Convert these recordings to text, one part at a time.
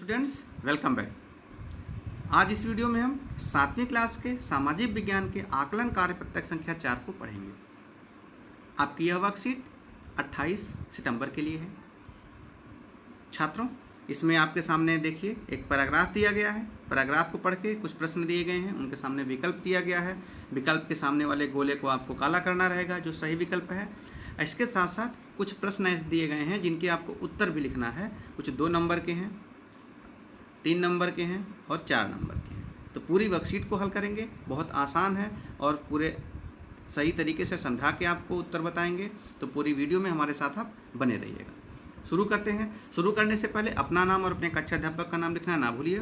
Students, welcome back. आज इस video में हम 7वीं क्लास के सामाजिक विज्ञान के आकलन कार्य प्रत्यक्ष संख्या 4 को पढ़ेंगे। आपकी यह वर्कशीट 28 सितंबर के लिए है। छात्रों, इसमें आपके सामने देखिए एक पैराग्राफ दिया गया है। पैराग्राफ को पढ़ के कुछ प्रश्न दिए गए हैं, उनके सामने विकल्प दिया गया है। विकल्प के सामने वाले गोले को आपको काला करना रहेगा जो सही विकल्प है। इसके साथ साथ कुछ प्रश्न ऐसे दिए गए हैं जिनके आपको उत्तर भी लिखना है। कुछ 2 नंबर के हैं, 3 नंबर के हैं और 4 नंबर के हैं। तो पूरी वर्कशीट को हल करेंगे। बहुत आसान है और पूरे सही तरीके से समझा के आपको उत्तर बताएंगे। तो पूरी वीडियो में हमारे साथ आप बने रहिएगा। शुरू करते हैं। शुरू करने से पहले अपना नाम और अपने कक्षा अध्यापक का नाम लिखना ना भूलिए।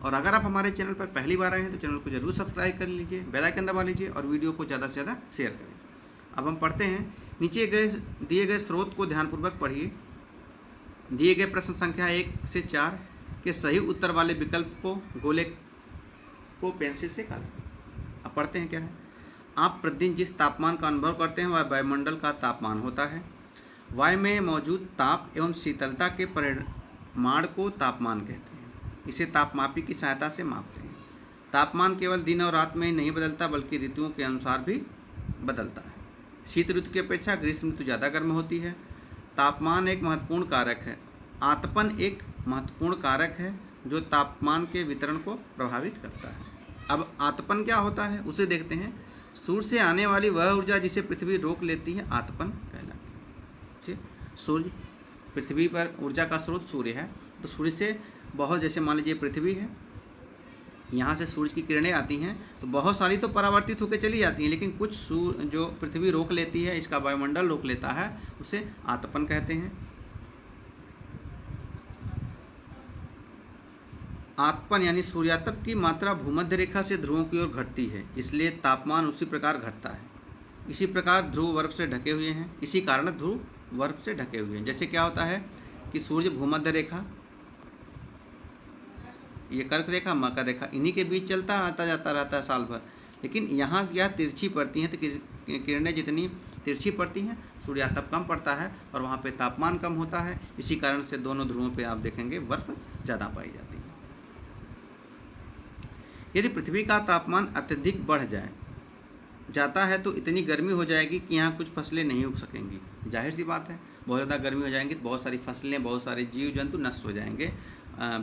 और अगर आप हमारे चैनल पर पहली बार आए हैं तो चैनल को जरूर सब्सक्राइब कर लीजिए, बेल आइकन दबा लीजिए और वीडियो को ज़्यादा से ज़्यादा शेयर करें। अब हम पढ़ते हैं। नीचे दिए गए स्रोत को ध्यानपूर्वक पढ़िए। दिए गए प्रश्न संख्या 1 से 4 के सही उत्तर वाले विकल्प को गोले को पेंसिल से काटें। अब पढ़ते हैं क्या है। आप प्रतिदिन जिस तापमान का अनुभव करते हैं वह वायुमंडल का तापमान होता है। वायु में मौजूद ताप एवं शीतलता के परिमाण को तापमान कहते हैं। इसे तापमापी की सहायता से मापते हैं। तापमान केवल दिन और रात में ही नहीं बदलता बल्कि ऋतुओं के अनुसार भी बदलता है। शीत ऋतु की अपेक्षा ग्रीष्म ऋतु ज़्यादा गर्म होती है। तापमान एक महत्वपूर्ण कारक है। आतपन एक महत्वपूर्ण कारक है जो तापमान के वितरण को प्रभावित करता है। अब आतपन क्या होता है उसे देखते हैं। सूर्य से आने वाली वह ऊर्जा जिसे पृथ्वी रोक लेती है आतपन कहलाती है। सूर्य, पृथ्वी पर ऊर्जा का स्रोत सूर्य है। तो सूर्य से बहुत, जैसे मान लीजिए पृथ्वी है, यहाँ से सूर्य की किरणें आती हैं तो बहुत सारी तो परावर्तित होकर चली जाती हैं, लेकिन कुछ जो पृथ्वी रोक लेती है, इसका वायुमंडल रोक लेता है, उसे आतपन कहते हैं। आतपन यानी सूर्यातप की मात्रा भूमध्य रेखा से ध्रुवों की ओर घटती है, इसलिए तापमान उसी प्रकार घटता है। इसी प्रकार ध्रुव बर्फ से ढके हुए हैं, इसी कारण ध्रुव बर्फ से ढके हुए हैं। जैसे क्या होता है कि सूर्य भूमध्य रेखा, ये कर्क रेखा, मकर रेखा, इन्हीं के बीच चलता आता जाता रहता है साल भर, लेकिन यहाँ यह तिरछी पड़ती हैं तो किरणें जितनी तिरछी पड़ती हैं सूर्यातप कम पड़ता है और वहाँ पे तापमान कम होता है। इसी कारण से दोनों ध्रुवों पे आप देखेंगे बर्फ ज़्यादा पाई जाती है। यदि पृथ्वी का तापमान अत्यधिक बढ़ जाता है तो इतनी गर्मी हो जाएगी कि यहाँ कुछ फसलें नहीं उग सकेंगी। जाहिर सी बात है, बहुत ज़्यादा गर्मी हो जाएंगी तो बहुत सारी फसलें, बहुत सारे जीव जंतु नष्ट हो जाएंगे,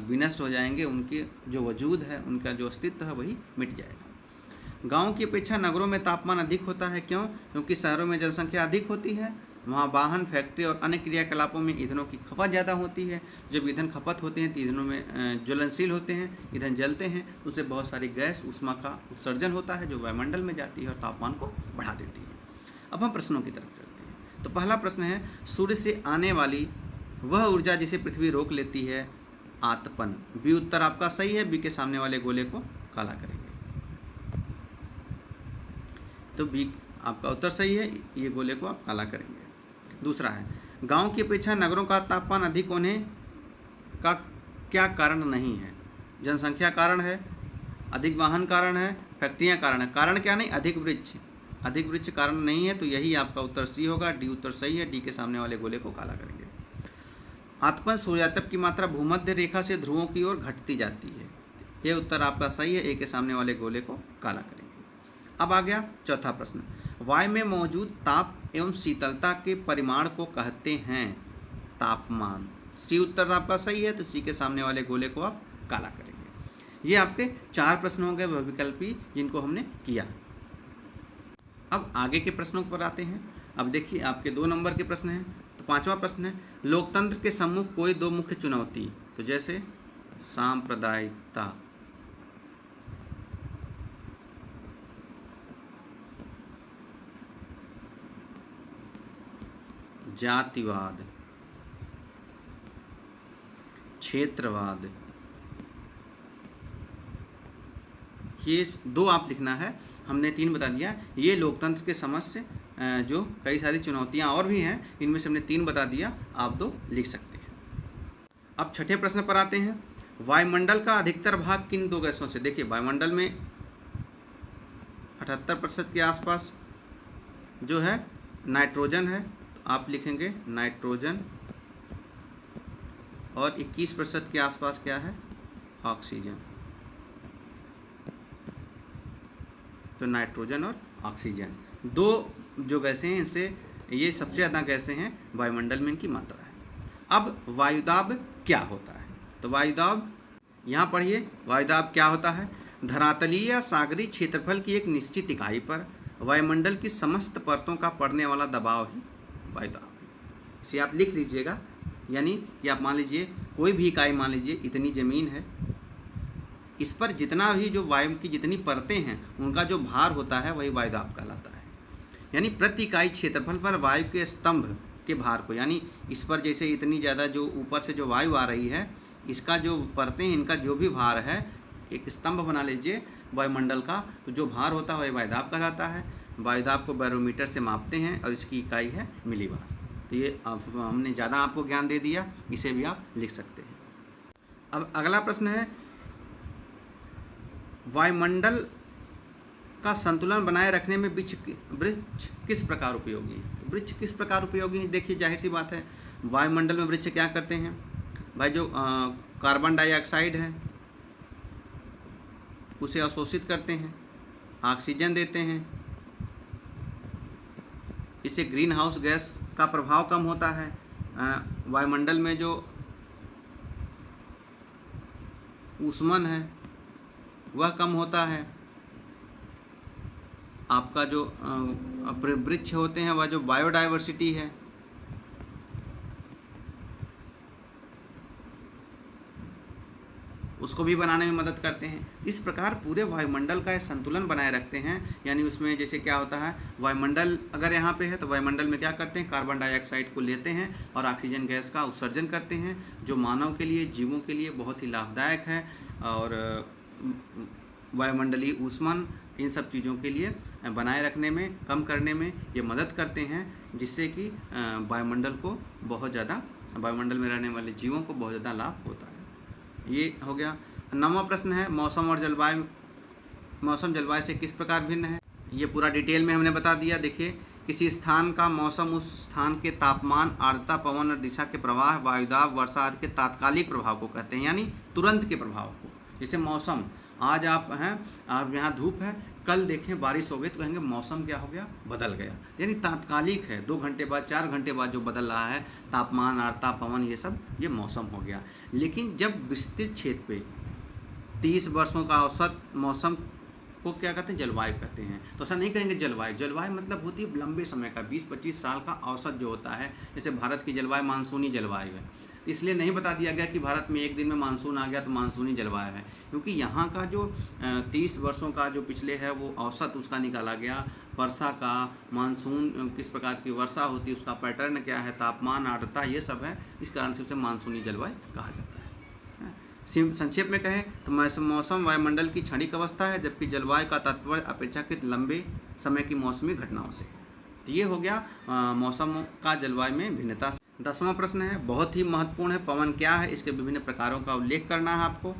विनष्ट हो जाएंगे। उनकी जो वजूद है, उनका जो अस्तित्व है वही मिट जाएगा। गांव की अपेक्षा नगरों में तापमान अधिक होता है। क्यों? क्योंकि शहरों में जनसंख्या अधिक होती है, वहाँ वाहन, फैक्ट्री और अन्य क्रियाकलापों में ईंधनों की खपत ज़्यादा होती है। जब ईंधन खपत होते हैं तो ईंधनों में ज्वलनशील होते हैं, ईंधन जलते हैं तो उससे बहुत सारी गैस, ऊष्मा का उत्सर्जन होता है जो वायुमंडल में जाती है और तापमान को बढ़ा देती है। अब हम प्रश्नों की तरफ चलते हैं। तो पहला प्रश्न है, सूर्य से आने वाली वह ऊर्जा जिसे पृथ्वी रोक लेती है आतपन। बी उत्तर आपका सही है। बी के सामने वाले गोले को काला करेंगे तो बी आपका उत्तर सही है। ये गोले को आप काला करेंगे। दूसरा है, गांव की अपेक्षा नगरों का तापमान अधिक होने का क्या कारण नहीं है? जनसंख्या कारण है, अधिक वाहन कारण है, फैक्ट्रियां कारण है। कारण क्या नहीं? अधिक वृक्ष कारण नहीं है। तो यही आपका उत्तर सी होगा। डी उत्तर सही है। डी के सामने वाले गोले को काला करेंगे। आतपन सूर्यातप की मात्रा भूमध्य रेखा से ध्रुवों की ओर घटती जाती है। ये उत्तर आपका सही है। ए के सामने वाले गोले को काला करेंगे। अब आ गया चौथा प्रश्न। वायु में मौजूद ताप एवं शीतलता के परिमाण को कहते हैं तापमान। सी उत्तर आपका सही है। तो सी के सामने वाले गोले को आप काला करेंगे। ये आपके 4 प्रश्न हो गए विकल्पी, जिनको हमने किया। अब आगे के प्रश्नों पर आते हैं। अब देखिए आपके 2 नंबर के प्रश्न हैं। तो 5वां प्रश्न है, लोकतंत्र के सम्मुख कोई 2 मुख्य चुनौती। तो जैसे सांप्रदायिकता, जातिवाद, क्षेत्रवाद, ये 2 आप लिखना है। हमने 3 बता दिया। ये लोकतंत्र के समस्या जो कई सारी चुनौतियां और भी हैं, इनमें से हमने 3 बता दिया, आप 2 लिख सकते हैं। अब छठे प्रश्न पर आते हैं। वायुमंडल का अधिकतर भाग किन 2 गैसों से? देखिए वायुमंडल में 78% के आसपास जो है नाइट्रोजन है। तो आप लिखेंगे नाइट्रोजन, और 21% के आसपास क्या है, ऑक्सीजन। तो नाइट्रोजन और ऑक्सीजन दो जो गैसें हैं, इनसे ये सबसे ज़्यादा गैसें हैं वायुमंडल में, इनकी मात्रा है। अब वायुदाब क्या होता है, तो वायुदाब यहाँ पढ़िए, वायुदाब क्या होता है, धरातलीय या सागरीय क्षेत्रफल की एक निश्चित इकाई पर वायुमंडल की समस्त परतों का पड़ने वाला दबाव ही वायुदाब है। इसे आप लिख लीजिएगा, यानी कि आप मान लीजिए कोई भी इकाई, मान लीजिए इतनी ज़मीन है, इस पर जितना भी जो वायु की जितनी परतें हैं उनका जो भार होता है वही वायुदाब कहलाता है। यानी प्रति इकाई क्षेत्रफल पर वायु के स्तंभ के भार को, यानी इस पर जैसे इतनी ज़्यादा जो ऊपर से जो वायु आ रही है, इसका जो परतें हैं, इनका जो भी भार है, एक स्तंभ बना लीजिए वायुमंडल का, तो जो भार होता है वही वायुदाब कहलाता है। वायुदाब को बैरोमीटर से मापते हैं और इसकी इकाई है मिलीबार। तो ये हमने ज़्यादा आपको ज्ञान दे दिया, इसे भी आप लिख सकते हैं। अब अगला प्रश्न है, वायुमंडल का संतुलन बनाए रखने में वृक्ष किस प्रकार उपयोगी है। तो वृक्ष किस प्रकार उपयोगी है, देखिए जाहिर सी बात है, वायुमंडल में वृक्ष क्या करते हैं भाई, जो कार्बन डाइऑक्साइड है उसे अवशोषित करते हैं, ऑक्सीजन देते हैं, इससे ग्रीन हाउस गैस का प्रभाव कम होता है, वायुमंडल में जो ऊष्मन है वह कम होता है, आपका जो वृक्ष होते हैं वह जो बायोडाइवर्सिटी है उसको भी बनाने में मदद करते हैं। इस प्रकार पूरे वायुमंडल का संतुलन बनाए रखते हैं। यानी उसमें जैसे क्या होता है, वायुमंडल अगर यहाँ पे है तो वायुमंडल में क्या करते हैं, कार्बन डाइऑक्साइड को लेते हैं और ऑक्सीजन गैस का उत्सर्जन करते हैं, जो मानव के लिए, जीवों के लिए बहुत ही लाभदायक है। और वायुमंडलीय ऊष्मन इन सब चीज़ों के लिए बनाए रखने में, कम करने में ये मदद करते हैं, जिससे कि वायुमंडल को बहुत ज़्यादा, वायुमंडल में रहने वाले जीवों को बहुत ज़्यादा लाभ होता है। ये हो गया। 9वां प्रश्न है, मौसम और जलवायु, मौसम जलवायु से किस प्रकार भिन्न है। ये पूरा डिटेल में हमने बता दिया। देखिए, किसी स्थान का मौसम उस स्थान के तापमान, आर्द्रता, पवन और दिशा के प्रवाह, वायुदाब, वर्षा आदि के तात्कालिक प्रभाव को कहते हैं, यानी तुरंत के प्रभाव को। जैसे मौसम, आज आप हैं, आप यहाँ धूप है, कल देखें बारिश हो गई तो कहेंगे मौसम क्या हो गया, बदल गया, यानी तात्कालिक है, 2 घंटे बाद, 4 घंटे बाद जो बदल रहा है, तापमान, आर्द्रता, पवन, ये सब ये मौसम हो गया। लेकिन जब विस्तृत क्षेत्र पे 30 वर्षों का औसत मौसम को क्या कहते हैं, जलवायु कहते हैं। तो ऐसा नहीं कहेंगे जलवायु, जलवायु मतलब होती है लंबे समय का, 20-25 साल का औसत जो होता है। जैसे भारत की जलवायु मानसूनी जलवायु है, तो इसलिए नहीं बता दिया गया कि भारत में एक दिन में मानसून आ गया तो मानसूनी जलवायु है, क्योंकि यहाँ का जो 30 वर्षों का जो पिछले है वो औसत उसका निकाला गया। वर्षा का, मानसून किस प्रकार की वर्षा होती है, उसका पैटर्न क्या है, तापमान, आर्द्रता, ये सब है, इस कारण से उसे मानसूनी जलवायु कहा जाता है। संक्षेप में कहें तो मौसम वायुमंडल की क्षणिक अवस्था है, जबकि जलवायु का तात्पर्य अपेक्षाकृत लंबे समय की मौसमी घटनाओं से। तो ये हो गया मौसम का जलवायु में भिन्नता। 10वां प्रश्न है, बहुत ही महत्वपूर्ण है, पवन क्या है, इसके विभिन्न प्रकारों का उल्लेख करना है आपको।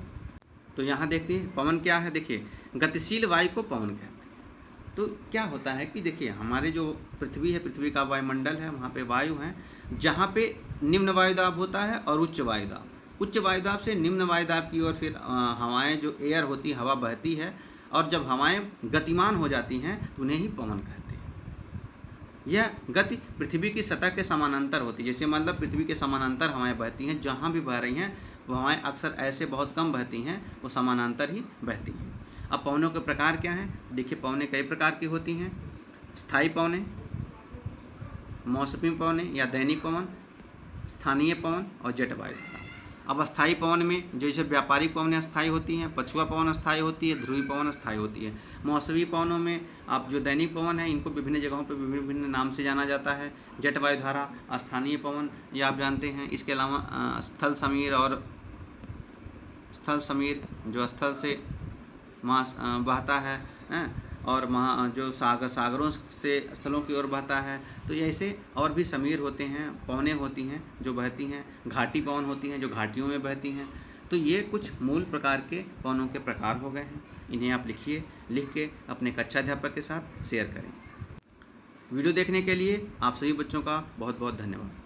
तो यहाँ देखते हैं पवन क्या है। देखिए, गतिशील वायु को पवन कहते हैं। तो क्या होता है कि देखिए, हमारे जो पृथ्वी है, पृथ्वी का वायुमंडल है, वहाँ पे वायु है, जहाँ पे निम्न वायुदाब होता है और उच्च वायुदाब। उच्च वायुदाब से निम्न वायुदाब की ओर फिर हवाएं, जो एयर होती है, हवा बहती है, और जब हवाएं गतिमान हो जाती हैं तो उन्हें ही पवन कहते हैं। यह गति पृथ्वी की सतह के समानांतर होती है। जैसे मतलब पृथ्वी के समानांतर हवाएं बहती हैं, जहाँ भी बह रही हैं वो हवाएं अक्सर ऐसे बहुत कम बहती हैं, वो समानांतर ही बहती हैं। अब पवनों के प्रकार क्या हैं, देखिए पवनें कई प्रकार की होती हैं। स्थायी पवनें, मौसमी पवनें या दैनिक पवन, स्थानीय पवन और जेट वायु। अब अस्थायी पवन में जो जैसे व्यापारिक पवनें अस्थायी होती हैं, पछुआ पवन अस्थायी होती है, ध्रुवी पवन अस्थायी होती है। मौसमी पवनों में आप जो दैनिक पवन है, इनको विभिन्न जगहों पर विभिन्न विभिन्न नाम से जाना जाता है। जेट वायुधारा, स्थानीय पवन, ये आप जानते हैं। इसके अलावा स्थल समीर, और स्थल समीर जो स्थल से बहता है, और जो सागरों से स्थलों की ओर बहता है। तो ऐसे और भी समीर होते हैं, पवनें होती हैं जो बहती हैं। घाटी पवन होती हैं जो घाटियों में बहती हैं। तो ये कुछ मूल प्रकार के पवनों के प्रकार हो गए हैं। इन्हें आप लिखिए, लिख के अपने कक्षा अध्यापक के साथ शेयर करें। वीडियो देखने के लिए आप सभी बच्चों का बहुत बहुत धन्यवाद।